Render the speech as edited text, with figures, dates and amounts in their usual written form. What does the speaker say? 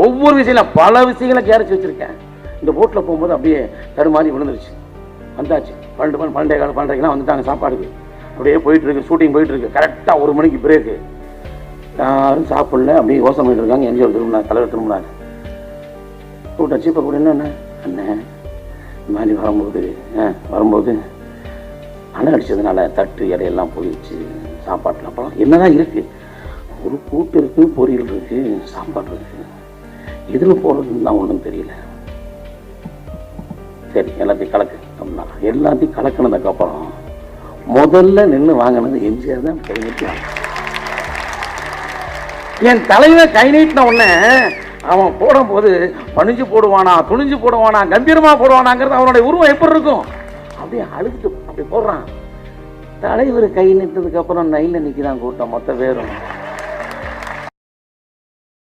ஒவ்வொரு விஷயம் பல விஷயங்களை கேரச்சு வச்சிருக்கேன். இந்த போட்டில் போகும்போது அப்படியே தடுமாறி விழுந்துருச்சு. வந்தாச்சு 12:30 வந்துட்டாங்க சாப்பாடுக்கு. அப்படியே போயிட்டு இருக்கு, ஷூட்டிங் போயிட்டு இருக்கு. கரெக்டாக 1 மணிக்கு பிரேக்கு. யாரும் சாப்பிடல, அப்படியே யோசனை பண்ணிட்டு இருக்காங்க. எம்ஜிஆர் திரும்பினாங்க, தலைவர் திரும்பினாங்க. கூட்டாச்சு. இப்போ கூட என்ன அண்ணன் இந்த மாதிரி வரும்போது அணை அடித்ததுனால தட்டு இடையெல்லாம் போயிடுச்சு. சாப்பாட்டில் அப்புறம் என்னதான் இருக்குது, ஒரு கூட்டு இருக்குது, பொரியல் இருக்குது, சாப்பாடு இருக்குது, எதில் போகிறதுன்னு தான் ஒன்றும் தெரியல. சரி எல்லாத்தையும் கலக்கு அப்படின்னா எல்லாத்தையும் கலக்கினதுக்கப்புறம் முதல்ல நின்று வாங்கினது எம்ஜிஆர் தான். கை நீட்டி என் தலைவர் கை நீட்டின உடனே அவன் போடும்போது பணிஞ்சு போடுவானா, துணிஞ்சு போடுவானா, கம்பீரமாக போடுவானாங்கிறது அவனுடைய உருவம் எப்படி இருக்கும். அப்படியே அழுத்து அப்படி போடுறான். தலைவர் கை நீட்டதுக்கு அப்புறம் நைல நிற்கிறான் கூட்டம் மொத்த பேரும்.